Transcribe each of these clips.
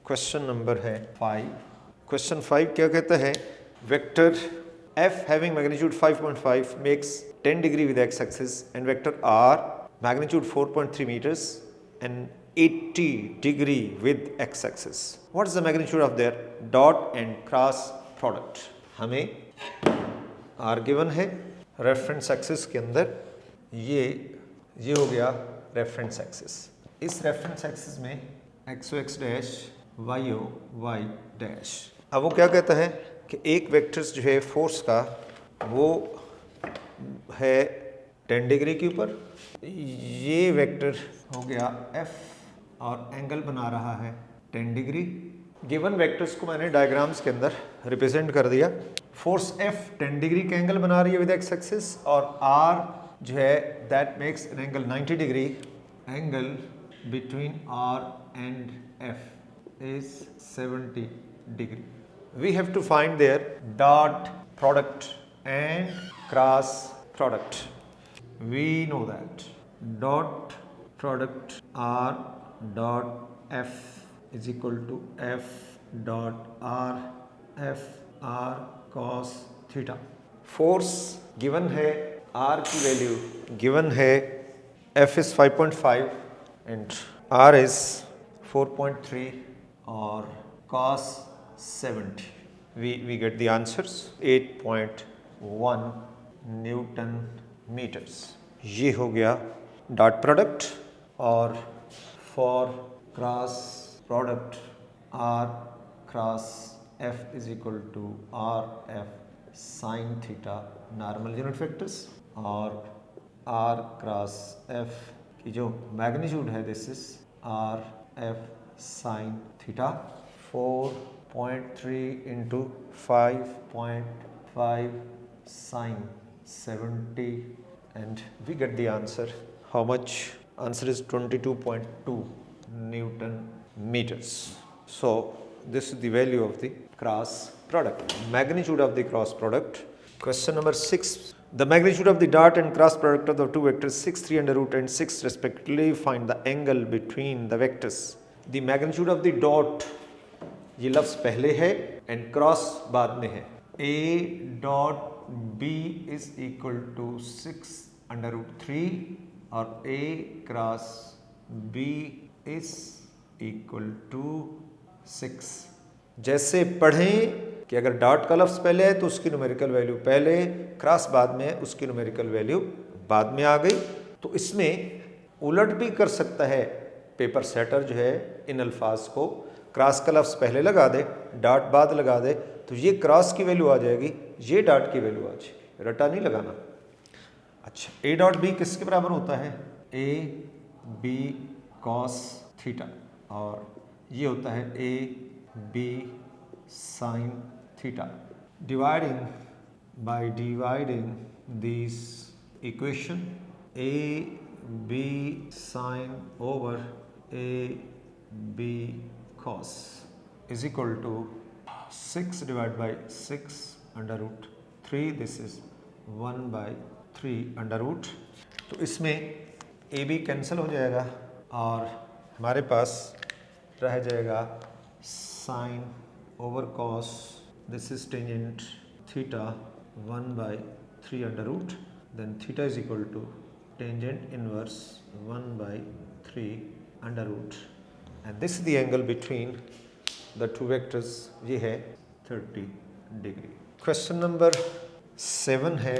Question number है 5। Question 5 क्या कहता है, vector f having magnitude 5.5 makes 10 degree with x axis and vector r magnitude 4.3 meters and 80 degree with x axis. What is the magnitude of their dot and cross product? हमें r given है reference axis के अंदर, ये हो गया reference axis. इस reference axis में X O X dash Y O Y dash. अब वो क्या कहता है कि एक वेक्टर्स जो है फोर्स का वो है 10 डिग्री के ऊपर, ये वेक्टर हो गया f और एंगल बना रहा है 10 डिग्री। गिवन वेक्टर्स को मैंने डायग्राम्स के अंदर रिप्रेजेंट कर दिया। फोर्स f 10 डिग्री का एंगल बना रही है विद एक्स एक्सिस और r जो है that makes an angle 90 degree. Angle between r and f is 70 degree. We have to find their dot product and cross product. We know that dot product r dot f is equal to f dot r f r cos theta. Force given है, r की value given है, f is 5.5 and r is 4.3 और cos 70. We get the answers 8.1 newton metres. ये हो गया dot product. और for cross product r cross f is equal to r f sine theta, normal unit vectors. और r cross f की जो magnitude है this is r f sine theta. 4.3 into 5.5 sine 70 and we get the answer. How much? Answer is 22.2 Newton meters. So this is the value of the cross product, magnitude of the cross product. Question number 6. The magnitude of the dot and cross product of the two vectors 6, 3 under root and 6 respectively. Find the angle between the vectors. The magnitude of the dot, ये लफ्ज पहले है and cross बाद में है। a dot b is equal to 6 under root 3 और a cross b is equal to 6। जैसे पढ़ें कि अगर डॉट का लफ्ज पहले है तो उसकी न्यूमेरिकल वैल्यू पहले, क्रॉस बाद में है उसकी न्यूमेरिकल वैल्यू बाद में आ गई। तो इसमें उलट भी कर सकता है पेपर सेटर जो है, इन अल्फाज को क्रॉस का लफ्ज़ पहले लगा दे, डॉट बाद लगा दे, तो ये क्रॉस की वैल्यू आ जाएगी, ये डॉट की वैल्यू आ जाएगी, रटा नहीं लगाना। अच्छा, ए डॉट बी किसके बराबर होता है? ए बी कॉस थीटा, और ये होता है A B sine theta. Dividing by dividing this equation, A B sine over A B cos is equal to 6 divided by 6 under root 3. This is 1 by 3 under root. तो इसमें A B cancel हो जाएगा और हमारे पास रह जाएगा sine over cos, this is tangent theta 1 by 3 under root, then theta is equal to tangent inverse 1 by 3 under root. And this is the angle between the two vectors, ये है 30 degree. Question number 7 है,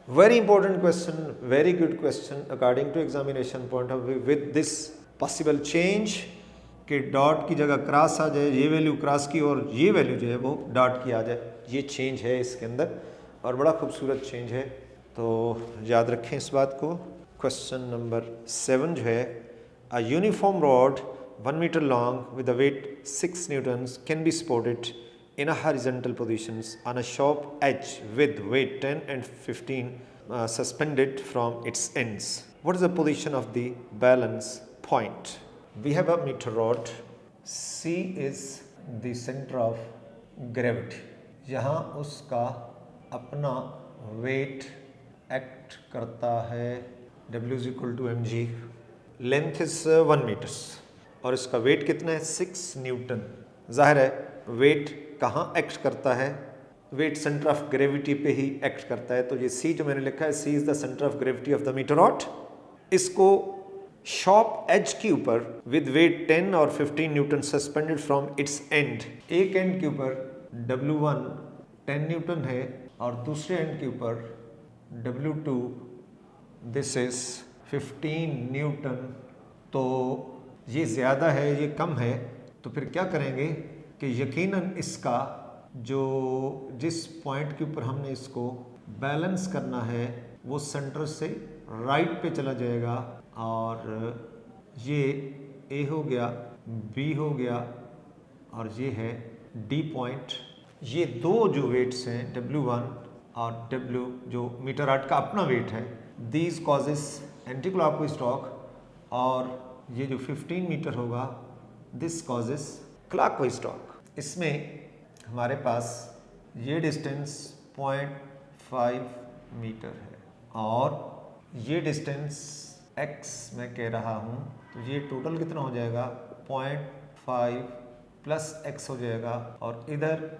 very important question, very good question according to examination point of view. With this possible change कि dot की जगह cross आ जाए, ये value cross की और ये वैल्यू जो है वो डॉट की आ जाए, ये चेंज है इसके अंदर और बड़ा खूबसूरत चेंज है, तो याद रखें इस बात को। क्वेश्चन नंबर 7 जो है, a uniform rod 1 meter long with a weight 6 newtons can be supported in a horizontal positions on a sharp edge with weight 10 and 15 suspended from its ends. What is the position of the balance point? We have a meter rod. C is the center of gravity. यहाँ उसका अपना weight act करता है, W is equal to mg. Length is 1 meters और इसका wait कितना है 6 Newton. जाहिर है वेट कहाँ एक्ट करता है, वेट सेंटर ऑफ ग्रेविटी पे ही एक्ट करता है। तो ये C जो मैंने लिखा है, C is the centre of gravity of the metre rod. इसको शॉर्प एज के ऊपर विद वेट 10 और 15 newton suspended from its end, एक एंड के ऊपर W1 10 न्यूटन है और दूसरे एंड के ऊपर W2 दिस इज 15 न्यूटन। तो ये ज़्यादा है, ये कम है, तो फिर क्या करेंगे कि यकीनन इसका जो जिस पॉइंट के ऊपर हमने इसको बैलेंस करना है वो सेंटर से राइट पे चला जाएगा और ये A हो गया, B हो गया और ये है D पॉइंट। ये दो जो वेट्स हैं W1 और W जो मीटर रॉड का अपना वेट है, these causes anti clockwise torque, और ये जो 15 मीटर होगा दिस कॉजेस क्लॉकवाइज टॉर्क। इसमें हमारे पास ये डिस्टेंस 0.5 मीटर है और ये डिस्टेंस x मैं कह रहा हूँ, तो ये टोटल कितना हो जाएगा 0.5 प्लस x हो जाएगा और इधर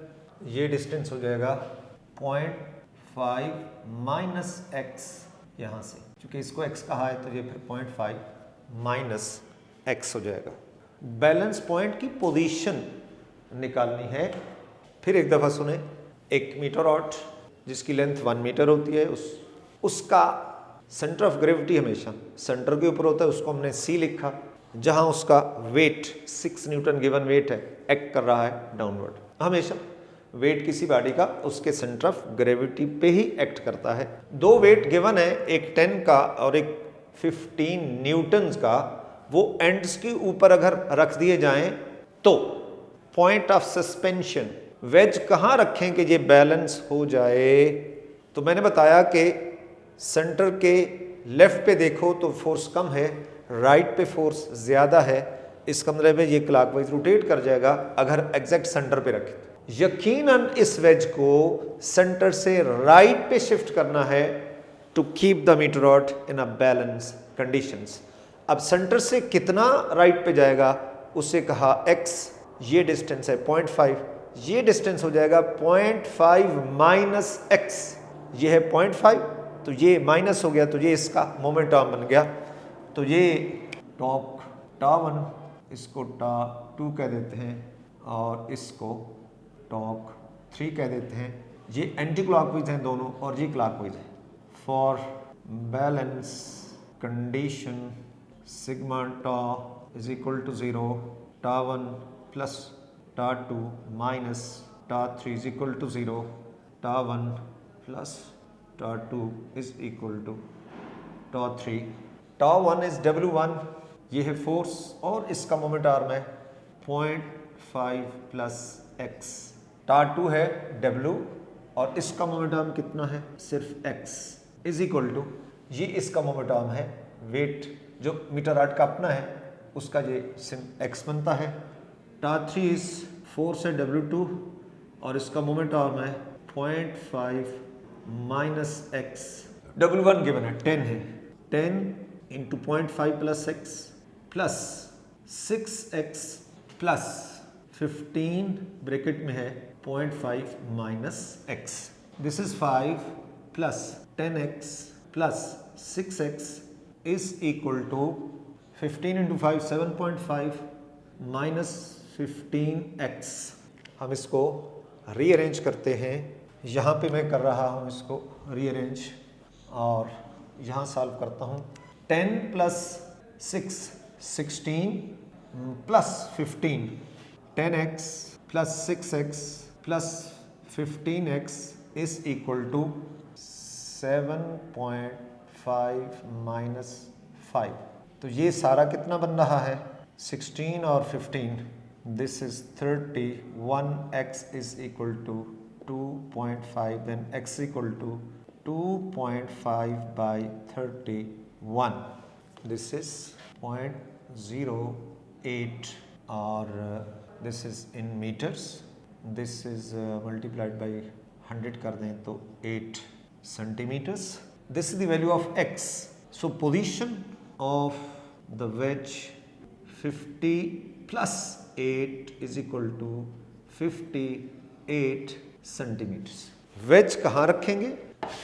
ये डिस्टेंस हो जाएगा 0.5 माइनस x यहाँ से, क्योंकि इसको x कहा है तो ये फिर 0.5 माइनस x हो जाएगा। बैलेंस पॉइंट की पोजीशन निकालनी है। फिर एक दफ़ा सुने, एक मीटर रॉड जिसकी लेंथ 1 मीटर होती है, उसका सेंटर ऑफ ग्रेविटी हमेशा सेंटर के ऊपर होता है, उसको हमने C लिखा, जहां उसका वेट 6 न्यूटन गिवन वेट है, एक्ट कर रहा है डाउनवर्ड। हमेशा वेट किसी बॉडी का उसके सेंटर ऑफ ग्रेविटी पे ही एक्ट करता है। दो वेट गिवन है, एक 10 का और एक 15 न्यूटन्स का। वो एंड्स के ऊपर अगर रख दिए जाएं तो पॉइंट ऑफ सस्पेंशन वेज कहाँ रखें कि ये बैलेंस हो जाए। तो मैंने बताया कि सेंटर के लेफ्ट पे देखो तो फोर्स कम है, राइट पे फोर्स ज़्यादा है। इस कमरे में ये क्लॉकवाइज रोटेट कर जाएगा अगर एग्जैक्ट सेंटर पे रखें। यकीनन इस वेज को सेंटर से राइट पे शिफ्ट करना है to keep the metre rod in a balance conditions. अब सेंटर से कितना राइट पे जाएगा उसे कहा x, ये डिस्टेंस है 0.5, ये डिस्टेंस हो जाएगा 0.5 माइनस x, ये है 0.5 तो ये माइनस हो गया तो ये इसका मोमेंट आर्म बन गया। तो ये टॉर्क टा1, इसको टा2 कह देते हैं और इसको टॉर्क 3 कह देते हैं। ये एंटी क्लॉकवाइज हैं दोनों और ये क्लॉकवाइज है। For balance condition sigma tau is equal to 0, tau one plus tau two minus tau three is equal to 0, tau one plus tau two is equal to tau three. Tau one is W1, ये है फोर्स और इसका मोमेंट आर्म है 0.5 प्लस x। टा2 है W और इसका moment arm कितना है, सिर्फ x इज इक्वल टू, ये इसका मोमेंट आर्म है, वेट जो मीटर रॉड का अपना है उसका ये x बनता है। टा3 इज फोर्स है W2 और इसका मोमेंट आर्म है 0.5 माइनस x। W1 गिवन है 10 है, 10 into 0.5 plus x plus 6x plus 15 bracket में है 0.5 minus x। This is 5 plus 10x plus 6x is equal to 15 into 5 7.5 minus 15x। हम इसको रीअरेंज करते हैं। यहाँ पे मैं कर रहा हूँ इसको रीअरेंज और यहाँ सॉल्व करता हूँ। 10 plus 6 16 plus 15, 10x plus 6x plus 15x is equal to 7.5 minus 5। तो ये सारा कितना बन रहा है 16 और 15, this is 30, 1x is equal to 2.5, then x equal to 2.5 by 31, this is 0.08 और this is in metres, this is multiplied by 100 कर दें तो 8 centimeters. This is the value of x. So position of the wedge 50 plus 8 is equal to 58 centimetres. Wedge कहाँ रखेंगे?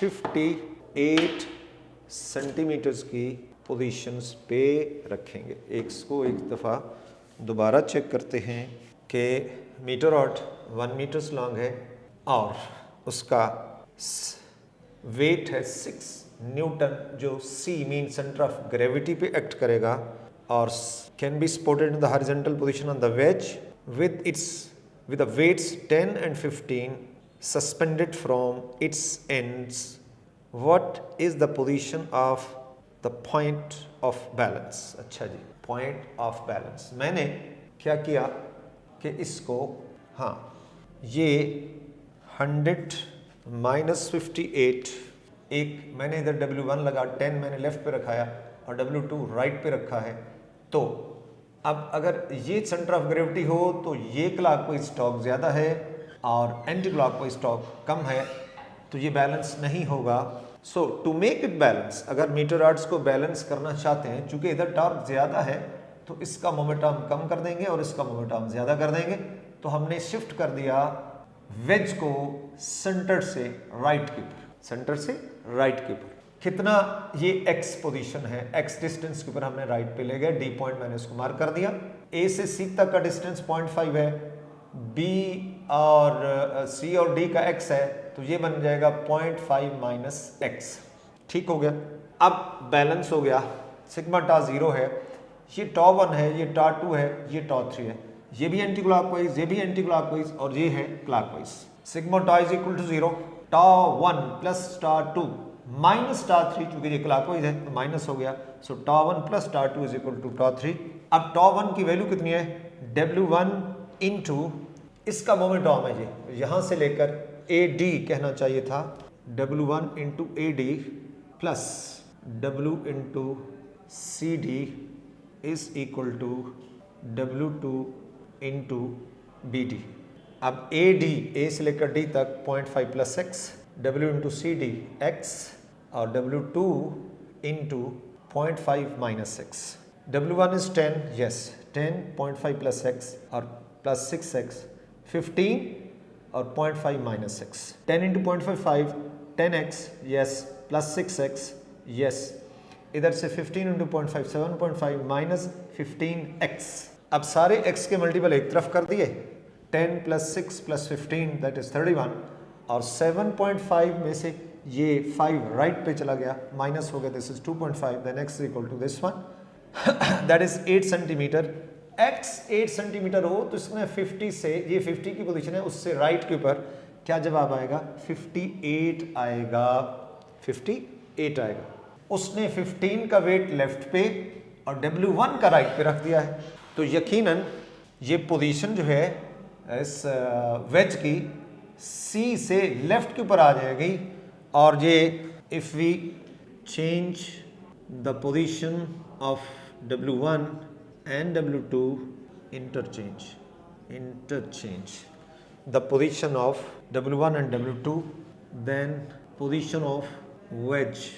58 centimetres की positions पे रखेंगे। इसको एक दफ़ा दोबारा चेक करते हैं कि मीटर रॉड 1 मीटर्स लॉन्ग है और उसका वेट है 6 न्यूटन, जो C mean centre of gravity पे एक्ट करेगा और can be supported in the horizontal position on the ways with the weights 10 and 15 suspended from its ends. What is the position of the point of balance? अच्छा जी, point of balance। मैंने क्या किया कि इसको, हाँ, ये 100 माइनस 58, एक मैंने इधर W1 लगा, 10 मैंने लेफ्ट पे रखाया और W2 राइट पे रखा है। तो अब अगर ये सेंटर ऑफ ग्रेविटी हो तो ये क्लॉकवाइज टॉर्क ज़्यादा है और एंटी क्लॉकवाइज टॉर्क कम है, तो ये बैलेंस नहीं होगा। सो टू मेक इट बैलेंस, अगर मीटर रॉड्स को बैलेंस करना चाहते हैं, चूंकि इधर टॉर्क ज़्यादा है तो इसका मोमेंटम कम कर देंगे और इसका मोमेंटम ज़्यादा कर देंगे। तो हमने शिफ्ट कर दिया वेज को सेंटर से राइट के ऊपर, सेंटर से राइट के ऊपर। कितना? ये x पोजीशन है, x डिस्टेंस के ऊपर हमने राइट पे ले गए, D पॉइंट मैंने इसको मार्क कर दिया। A से C तक का डिस्टेंस 0.5 है, B और C और D का x है, तो ये बन जाएगा 0.5 माइनस x। ठीक हो गया। अब बैलेंस हो गया, सिग्मा टा 0 है, ये टॉ 1 है, ये टॉ 2 है, ये टॉ 3 है, ये भी एंटी क्लॉकवाइज, ये भी एंटी क्लॉकवाइज और ये है clockwise. Sigma tau is equal to 0, tau 1 plus tau 2 minus tau 3, चूंकि ये क्लॉकवाइज है तो माइनस हो गया। So tau 1 plus tau 2 is equal to tau 3। अब टॉ 1 की वैल्यू कितनी है? W1 इंटू इसका मोमेंटम है, ये यहां से लेकर AD कहना चाहिए था, W1 into AD plus W into CD is equal to W2 into BD। अब AD, A से लेकर D तक 0.5 plus x, W into CD x और W2 into 0.5 minus x। W1 is 10, yes 10, 0.5 plus x और plus 6x, 15 और 0.5 minus x। 10 into 0.5 10x, yes, plus 6x, yes. इधर से 15 into 0.5 7.5 minus 15x। अब सारे x के मल्टीपल एक तरफ कर दिए, 10 प्लस 6 प्लस 15 दैट इज 31 और 7.5 में से ये 5 राइट पे चला गया, माइनस हो गया, this is 2.5, then x equal to this one that is 8 centimetre. x 8 centimetre हो तो इसमें 50 से, ये 50 की पोजीशन है, उससे राइट के ऊपर क्या जवाब आएगा? 58 आएगा, 58 आएगा। उसने 15 का वेट लेफ्ट पे और W1 का राइट पे रख दिया है, तो यकीनन ये पोजीशन जो है इस वेज की C से लेफ्ट के ऊपर आ जाएगी और ये if we change the position of W1 and W2 interchange the position of W1 and W2, then position of wedge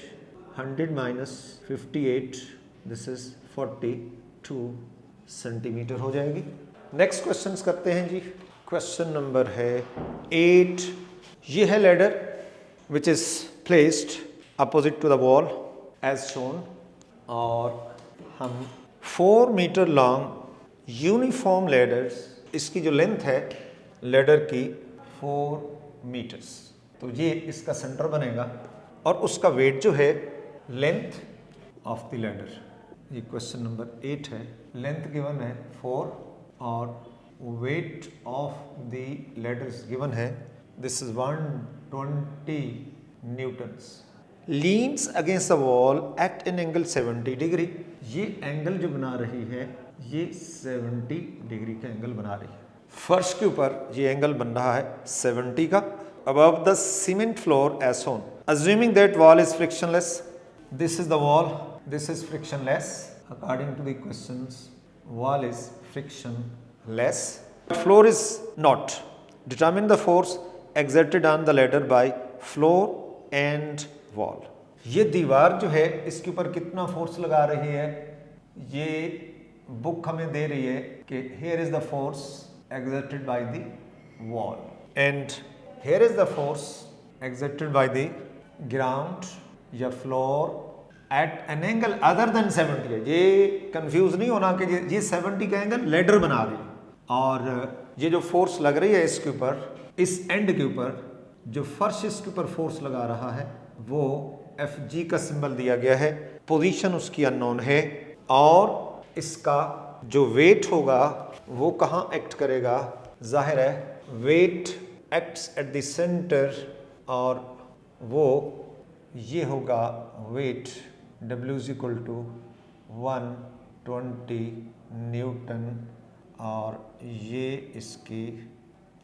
100 minus 58, this is 42 centimetre हो जाएगी। नेक्स्ट क्वेश्चन करते हैं जी। क्वेश्चन नंबर है 8। ये है ladder which is placed opposite to the wall as shown, और हम 4 metre long uniform ladders, इसकी जो लेंथ है लेडर की 4 मीटर्स, तो ये इसका सेंटर बनेगा और उसका वेट जो है लेंथ ऑफ द लेडर, ये क्वेश्चन नंबर 8 है। लेंथ गिवन है 4 और weight of the ladder given है, this is 120 newtons. Leans against the wall at an angle 70 degree. ये एंगल जो बना रही है ये 70 डिग्री का एंगल बना रही है। फर्श के ऊपर ये एंगल बन रहा है 70 का। Above the cement floor as shown, assuming that wall is frictionless, this is the wall, this is frictionless according to the questions, wall is frictionless, floor is not, determine the force exerted on the ladder by floor and wall। ये दीवार जो है इसके ऊपर कितना force लगा रही है, ये बुक हमें दे रही है कि here is the force exerted by the wall and here is the force exerted by the ground या floor at an angle other than 70 है। ये कंफ्यूज नहीं होना कि ये 70 का एंगल लेडर बना रही है और ये जो फोर्स लग रही है इसके ऊपर, इस एंड के ऊपर जो फर्श इसके ऊपर फोर्स लगा रहा है वो Fg का सिंबल दिया गया है, पोजीशन उसकी अननोन है और इसका जो वेट होगा वो कहाँ एक्ट करेगा, जाहिर है weight acts at the centre और वो ये होगा weight W is equal to 120 newton और ये इसकी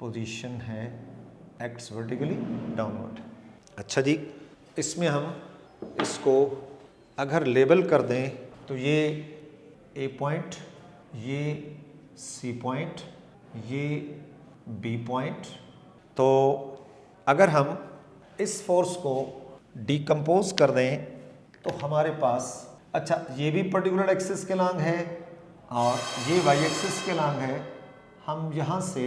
पोजीशन है एक्ट्स वर्टिकली डाउनवर्ड। अच्छा जी, इसमें हम इसको अगर लेबल कर दें तो ये A पॉइंट, ये C पॉइंट, ये B पॉइंट। तो अगर हम इस फोर्स को डिकम्पोज कर दें तो हमारे पास, अच्छा ये भी पर्टिकुलर एक्सिस के लॉन्ग है और ये वाई एक्सिस के लॉन्ग है। हम यहाँ से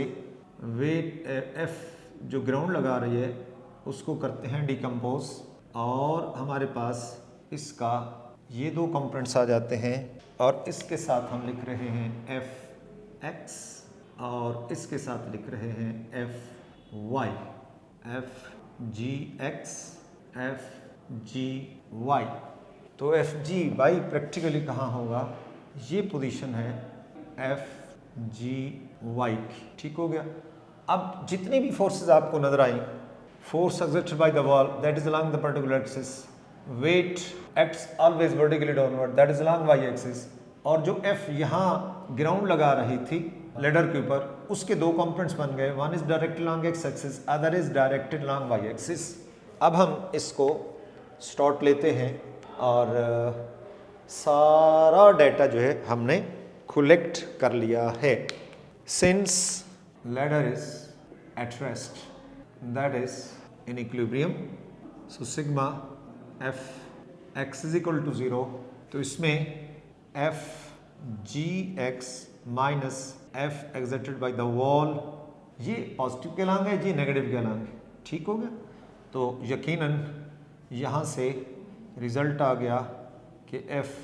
वेट F जो ग्राउंड लगा रही है उसको करते हैं डिकम्पोज और हमारे पास इसका ये दो कंपोनेंट्स आ जाते हैं और इसके साथ हम लिख रहे हैं Fx और इसके साथ लिख रहे हैं Fy, Fgx, Fgy। तो Fgy प्रैक्टिकली कहाँ होगा, ये पोजीशन है Fgy की, ठीक हो गया। अब जितनी भी फोर्सेस आपको नजर आई, force exerted by the wall that is along the particular axis, weight acts always vertically downward that is along Y axis, और जो F यहाँ ग्राउंड लगा रही थी लेडर के ऊपर उसके दो कंपोनेंट्स बन गए, one is directed along x axis, other is directed along Y axis. अब हम इसको स्टार्ट लेते हैं और सारा डाटा जो है हमने कलेक्ट कर लिया है। Since ladder is at rest that is in equilibrium, so sigma f x is equal to 0, तो इसमें f ji x minus f exerted by the wall, ये पॉजिटिव के लॉन्ग है, ये नेगेटिव के लॉन्ग है, ठीक हो गया। तो यकीनन यहाँ से रिजल्ट आ गया कि F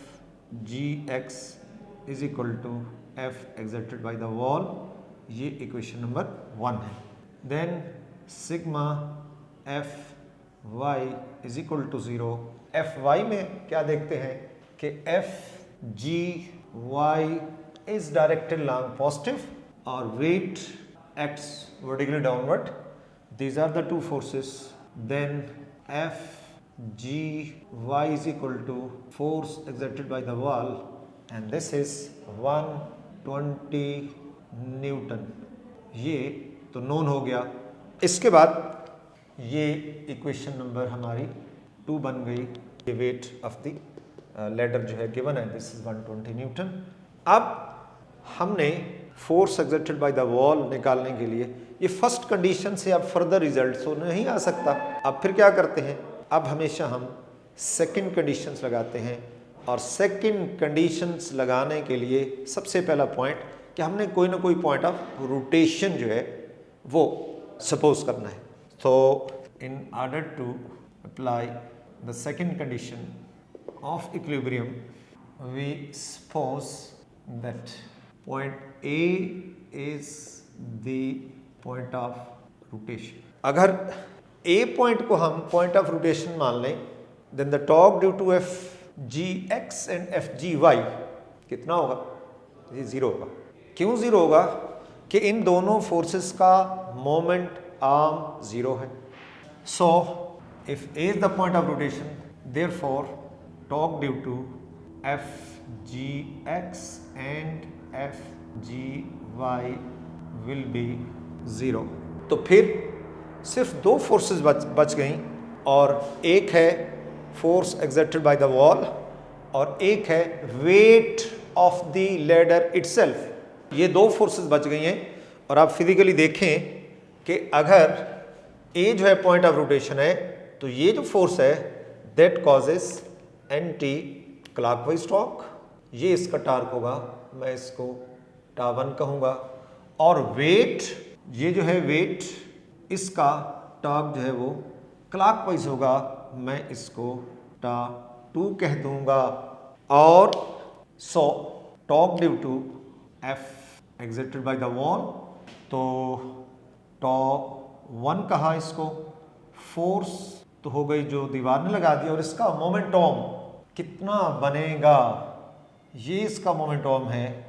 ji X is equal to F exerted by the wall, ये इक्वेशन नंबर 1 है। Then sigma F Y is equal to 0, F Y में क्या देखते हैं कि F G Y is directed along positive और weight acts vertically downward, these are the two forces, then F G Y is equal to force exerted by the wall and this is 120 Newton, ये तो known हो गया। इसके बाद ये equation number हमारी 2 बन गई, ये वेट ऑफ द लेडर जो है गिवन है, दिस इज 120 न्यूटन। अब हमने force exerted by the wall निकालने के लिए ये फर्स्ट कंडीशन से अब फर्दर रिजल्ट तो नहीं आ सकता, अब फिर क्या करते हैं, अब हमेशा हम सेकंड कंडीशंस लगाते हैं और सेकंड कंडीशंस लगाने के लिए सबसे पहला पॉइंट कि हमने कोई ना कोई पॉइंट ऑफ रोटेशन जो है वो सपोज करना है। तो in order to apply the second condition of equilibrium we suppose that point A is the point of rotation। अगर A पॉइंट को हम पॉइंट ऑफ रोटेशन मान लें, then the torque due to Fgx and Fgy कितना होगा, ये 0 होगा। क्यों 0 होगा कि इन दोनों फोर्सेस का मोमेंट आर्म 0 है। So if A is the point of rotation, therefore torque due to Fgx and Fgy will be 0। तो फिर सिर्फ दो फोर्सेस बच गई और एक है force exerted by the wall और एक है wait of the ladder itself. ये दो फोर्सेस बच गई हैं और आप फिजिकली देखें कि अगर ए जो है पॉइंट ऑफ रोटेशन है तो ये जो फोर्स है that causes anti clockwise torque, ये इसका टार्क होगा मैं इसको टा1 कहूँगा। और वेट, ये जो है वेट, इसका टॉर्क जो है वो क्लॉकवाइज होगा, मैं इसको टा2 कह दूंगा। और so torque due to f exerted by the wall, तो टा1 कहा इसको, फोर्स तो हो गई जो दीवार ने लगा दिया, और इसका मोमेंटम कितना बनेगा, ये इसका मोमेंटम है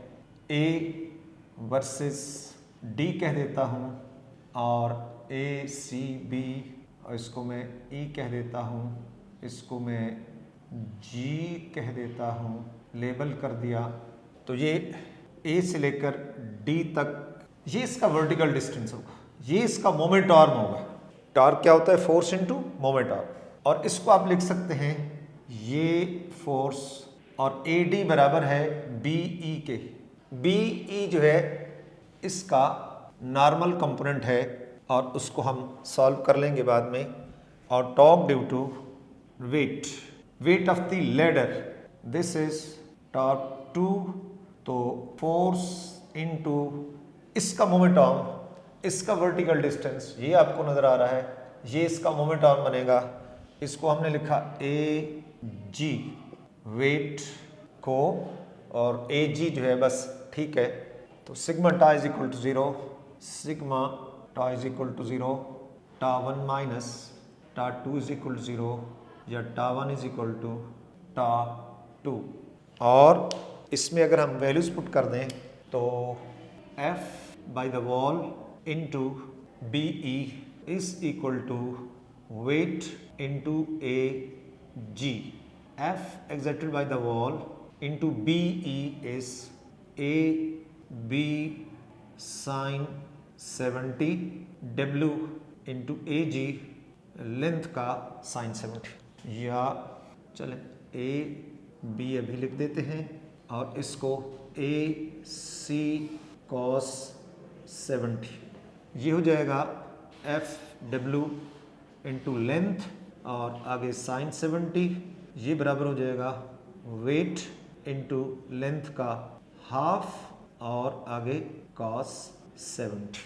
ए वर्सेस डी कह देता हूँ, और ए सी बी, और इसको मैं ई कह देता हूँ, इसको मैं जी कह देता हूँ, लेबल कर दिया। तो ये ए से लेकर डी तक, ये इसका वर्टिकल डिस्टेंस होगा, ये इसका मोमेंट आर्म होगा। टॉर्क क्या होता है, फोर्स इनटू मोमेंट आर्म। और इसको आप लिख सकते हैं, ये फोर्स और ए डी बराबर है बी ई के। बी ई जो है इसका नॉर्मल कंपोनेंट है, और उसको हम सॉल्व कर लेंगे बाद में। और torque due to weight of the ladder, this is torque 2, तो फोर्स इनटू इसका मोमेंट आर्म, इसका वर्टिकल डिस्टेंस ये आपको नजर आ रहा है, ये इसका मोमेंट आर्म बनेगा। इसको हमने लिखा ए जी वेट को, और ए जी जो है बस ठीक है। तो sigma tau is equal to 0, sigma tau is equal to 0, टा1 माइनस टा2 इज इक्वल टू 0, या टा1 इज इक्वल टू टा2। और इसमें अगर हम वैल्यूज पुट कर दें तो F by the wall into B E is equal to weight into A G. F exerted by the wall into B E is A B sine 70, W into A G length का sign 70, या चलें A B अभी लिख देते हैं, और इसको ए सी cos 70, ये हो जाएगा एफ डब्ल्यू इंटू लेंथ, और आगे साइन 70, ये बराबर हो जाएगा वेट इंटू लेंथ का हाफ, और आगे कॉस 70।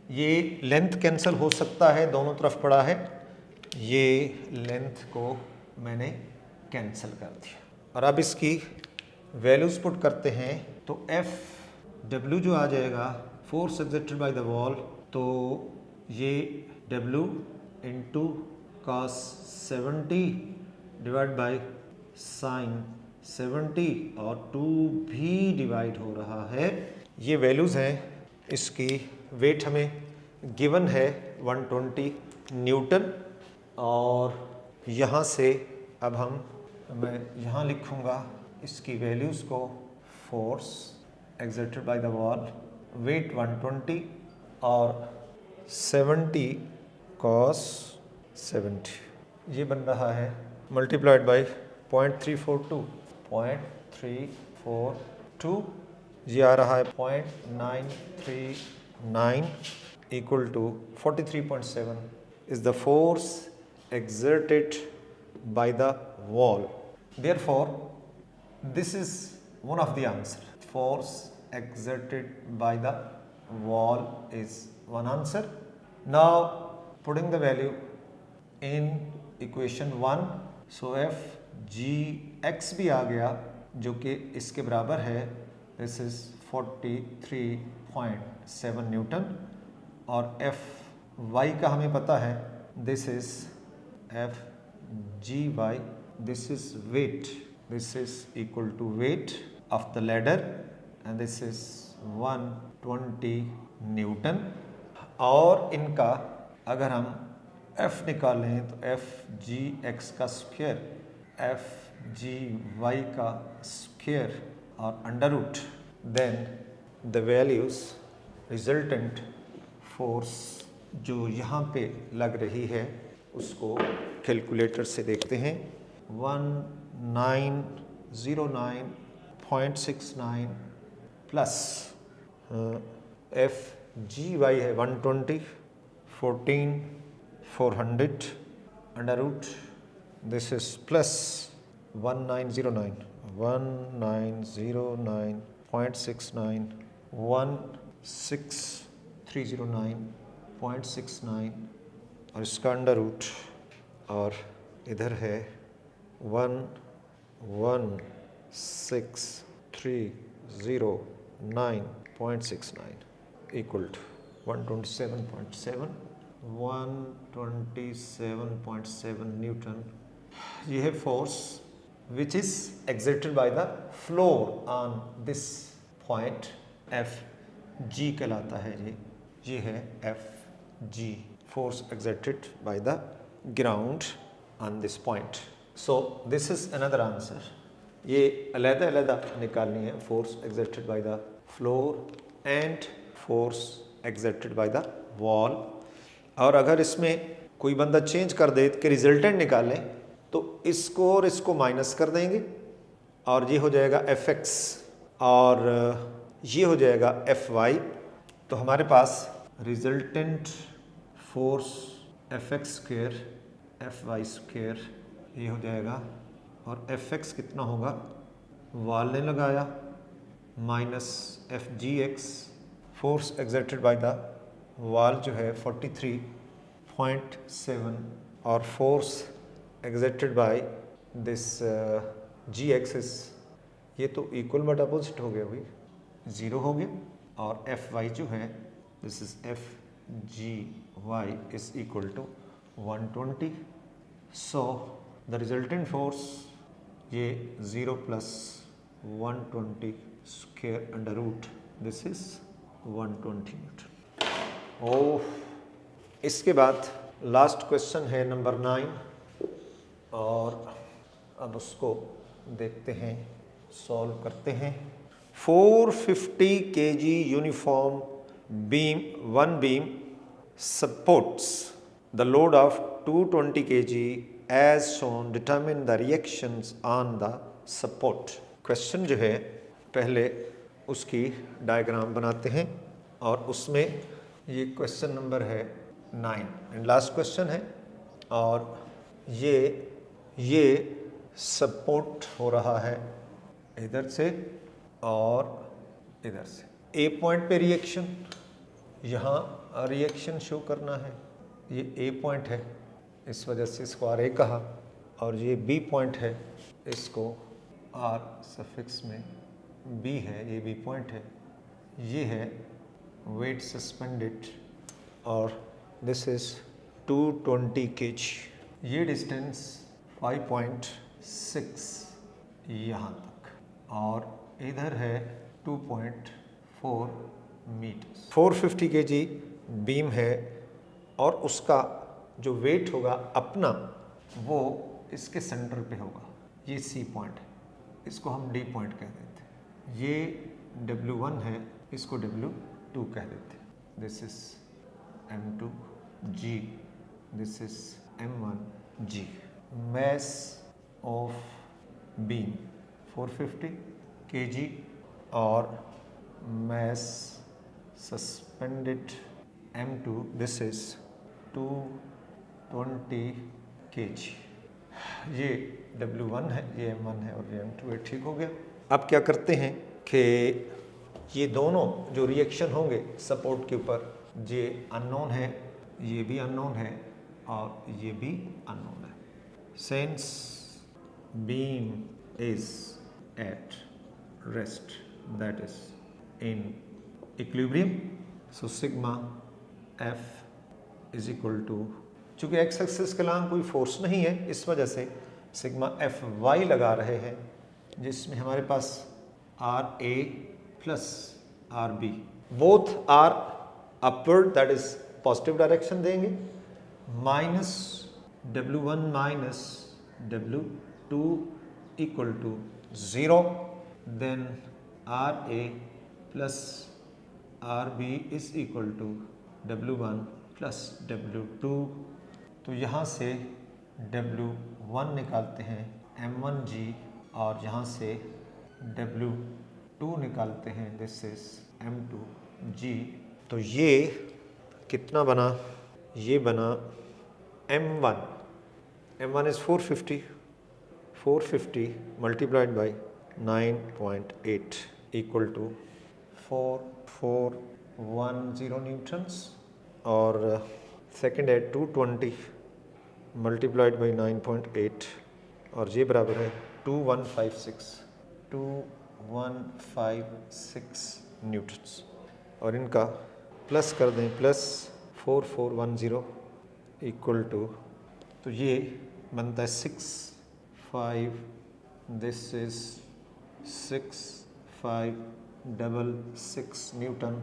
ये लेंथ कैंसिल हो सकता है, दोनों तरफ पड़ा है, ये लेंथ को मैंने कैंसिल कर दिया। और अब इसकी वैल्यूज पुट करते हैं, तो एफ डब्ल्यू जो आ जाएगा, force exerted by the wall, तो ये W into cos 70 divide by sine 70, और 2 भी डिवाइड हो रहा है। ये वैल्यूज़ हैं, इसकी वेट हमें गिवन है 120 न्यूटन। और यहाँ से अब मैं यहाँ लिखूँगा इसकी वैल्यूज़ को, force exerted by the wall, weight 120 और 70 कॉस 70, ये बन रहा है मल्टीप्लाइड बाय 0.342, ये आ रहा है 0.939 equal to 43.7 is the force exerted by the wall. Therefore, this is one of the answer. Force exerted by the wall is one answer. Now, putting the value in equation 1, so f g x भी आ गया, जो कि इसके बराबर है, this is 43.7 Newton, और f y का हमें पता है, this is f g y, this is weight, this is equal to weight of the ladder, and this is 120 newton. और इनका अगर हम f निकालें तो f g x का स्क्वायर, f g y का स्क्वायर और under root, then the values resultant force जो यहाँ पे लग रही है उसको कैलकुलेटर से देखते हैं। 1909.69 प्लस एफ जी वाई है 120, 14,400 under root, this is plus 1909 0.69, 16309.69 और इसका अंडर रूट, और इधर है 116,309.69 इक्वल टू 127.7 न्यूटन। ये है force which is exerted by the floor on this point, Fg कहलाता है ये है Fg, force exerted by the ground on this point. So this is another answer. ये अलग-अलग निकालनी है, force exerted by the floor and force exerted by the wall। और अगर इसमें कोई बंदा चेंज कर दे कि रिजल्टेंट निकालें तो इसको और इसको माइनस कर देंगे और ये हो जाएगा Fx और ये हो जाएगा Fy। तो हमारे पास resultant force Fx square Fy square ये हो जाएगा, और Fx कितना होगा, वाल ने लगाया, minus Fgx, force exerted by the wall जो है 43.7 और force exerted by this g axis, ये तो इक्वल बट अपोजिट हो गया भाई, 0 हो गया। और एफ वाई जो है this is F G Y is equal to 120। So the resultant force ये 0 plus 120 square under root this is 120 newton. Oh, इसके बाद लास्ट क्वेश्चन है नंबर 9 और अब उसको देखते हैं, सॉल्व करते हैं। 450 kg uniform beam, one beam supports the load of 220 kg as shown, determine the reactions on the support। Question जो है पहले उसकी डायग्राम बनाते हैं और उसमें ये क्वेश्चन नंबर है 9 एंड लास्ट क्वेश्चन है, और ये सपोर्ट हो रहा है इधर से और इधर से। ए पॉइंट पे रिएक्शन, यहाँ रिएक्शन शो करना है, ये ए पॉइंट है इस वजह से इसको आर ए कहा, और ये बी पॉइंट है इसको आर सफिक्स में बी है, ये बी पॉइंट है, ये है वेट सस्पेंडेड और दिस इज 220 kg। ये डिस्टेंस 5.6 यहाँ तक और इधर है 2.4 मीटर। 450 kg बीम है और उसका जो वेट होगा अपना वो इसके सेंटर पे होगा, ये सी पॉइंट है, इसको हम डी पॉइंट कह देते हैं। ये W1 है, इसको W2 कह देते हैं। This is M2G, this is M1G। mass of beam 450 kg और mass suspended M2 this is 220 kg। ये W1 है, ये M1 है और ये M2 है, ठीक हो गया। अब क्या करते हैं कि ये दोनों जो रिएक्शन होंगे सपोर्ट के ऊपर, ये अननोन है, ये भी अननोन है और ये भी अननोन है। Since beam is at rest, that is in equilibrium, so sigma F is equal to, चूँकि x एक्सिस के अलावा कोई फोर्स नहीं है इस वजह से सिग्मा एफ वाई लगा रहे हैं, जिसमें हमारे पास R A plus R B both are upward, that is positive direction देंगे, minus W1 minus W2 equal to 0, then RA plus RB is equal to W1 plus W2। तो यहाँ से W1 निकालते हैं M1G और यहाँ से W2 निकालते हैं, दिस इज M2G। तो ये कितना बना, ये बना M1 is 450 multiplied by 9.8 equal to 4410 newtons और सेकंड है 220 मल्टीप्लाइड बाई 9.8 और ये बराबर है 2156 न्यूटन्स और इनका प्लस कर दें प्लस 4410 इक्वल टू तो ये बनता है 65 दिस इज 6566 न्यूटन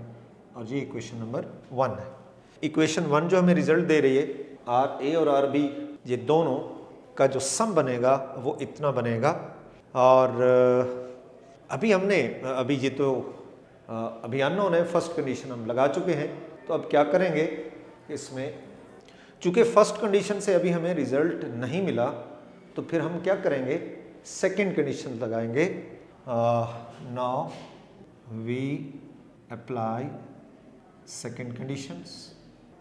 और ये इक्वेशन नंबर 1 है। इक्वेशन 1 जो हमें रिजल्ट दे रही है आर ए और आर बी ये दोनों का जो सम बनेगा वो इतना बनेगा और अभी हमने ये तो अभी अननोन है, फर्स्ट कंडीशन हम लगा चुके हैं। तो अब क्या करेंगे इसमें, चूंकि फर्स्ट कंडीशन से अभी हमें रिजल्ट नहीं मिला तो फिर हम क्या करेंगे सेकंड कंडीशन लगाएंगे। Now we apply second conditions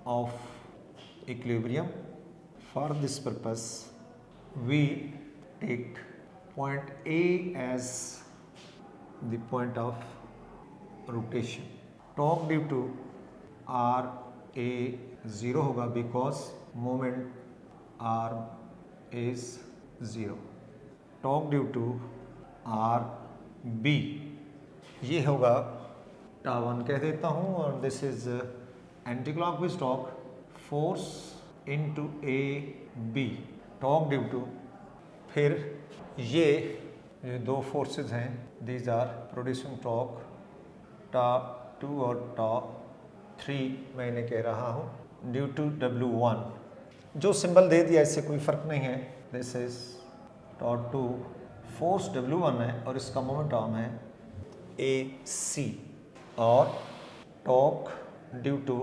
of equilibrium. For this purpose we take point A as the point of rotation. Torque due to R A 0 होगा because moment R is 0. Torque due to R B ये होगा τ1 कह देता हूँ और this is anti-clockwise torque force into A B. Torque due to फिर ये दो फोर्सेस हैं दीज आर प्रोड्यूसिंग टॉर्क τ2 और τ3 मैं इन्हें कह रहा हूँ ड्यू टू W1 जो सिंबल दे दिया इससे कोई फ़र्क नहीं है। दिस इज τ2 फोर्स W1 है और इसका मोमेंट आर्म है AC और टॉर्क ड्यू टू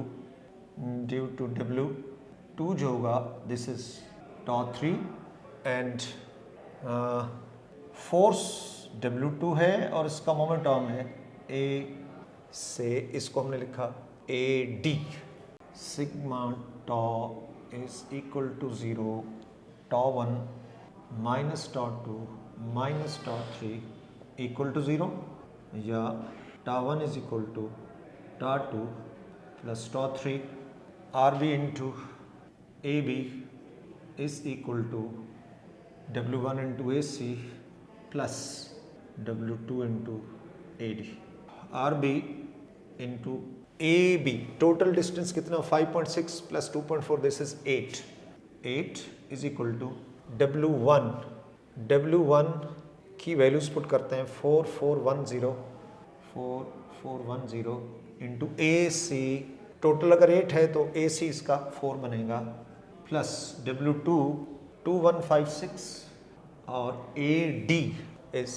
W2 जो होगा this is τ3 and force W2 है और इसका मोमेंट आर्म है A से, इसको हमने लिखा AD। Sigma τ is equal to 0 τ1 minus τ2 minus τ3 equal to 0 या τ1 is equal to τ2 plus τ3 RB into AB is equal to W1 into AC plus W2 into AD। RB into AB total distance कितना 5.6 plus 2.4 this is 8 is equal to W1 की values put करते हैं 4410 into AC total अगर 8 है तो AC इसका 4 बनेगा plus W2 2156 और AD इज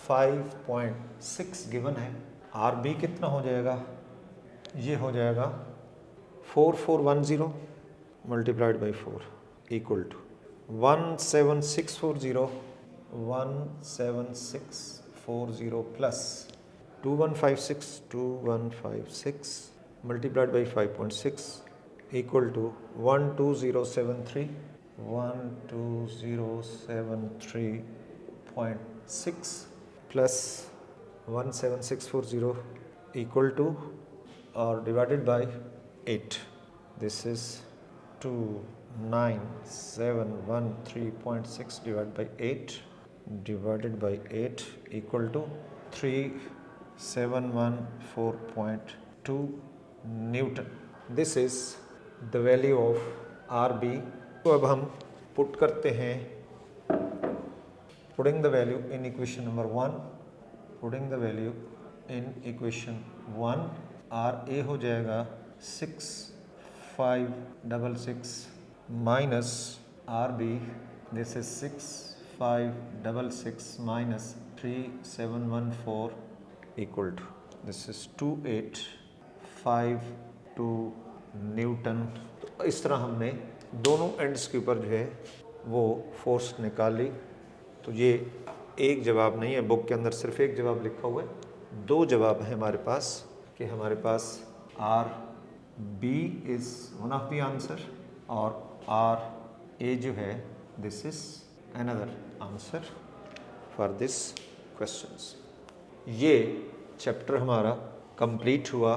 5.6 गिवन है। RB कितना हो जाएगा, ये हो जाएगा 4410 multiplied by 4 equal to 17640 plus 2156 multiplied by 5.6 equal to 12073 plus 17640 equal to or divided by 8. This is 29713.6 divided by 8 equal to 3714.2 Newton. This is the value of RB। तो अब हम पुट करते हैं putting the value in equation number 1 RA हो जाएगा 6566 minus RB this is 6566 minus 3714 equal to this is 2852 Newton. तो इस तरह हमने दोनों एंड्स के ऊपर जो है वो फोर्स निकाल ली। तो ये एक जवाब नहीं है, बुक के अंदर सिर्फ एक जवाब लिखा हुआ है, दो जवाब है हमारे पास कि हमारे पास R B is one of the answer और आर ए जो है this is another answer for this questions. ये चैप्टर हमारा कंप्लीट हुआ।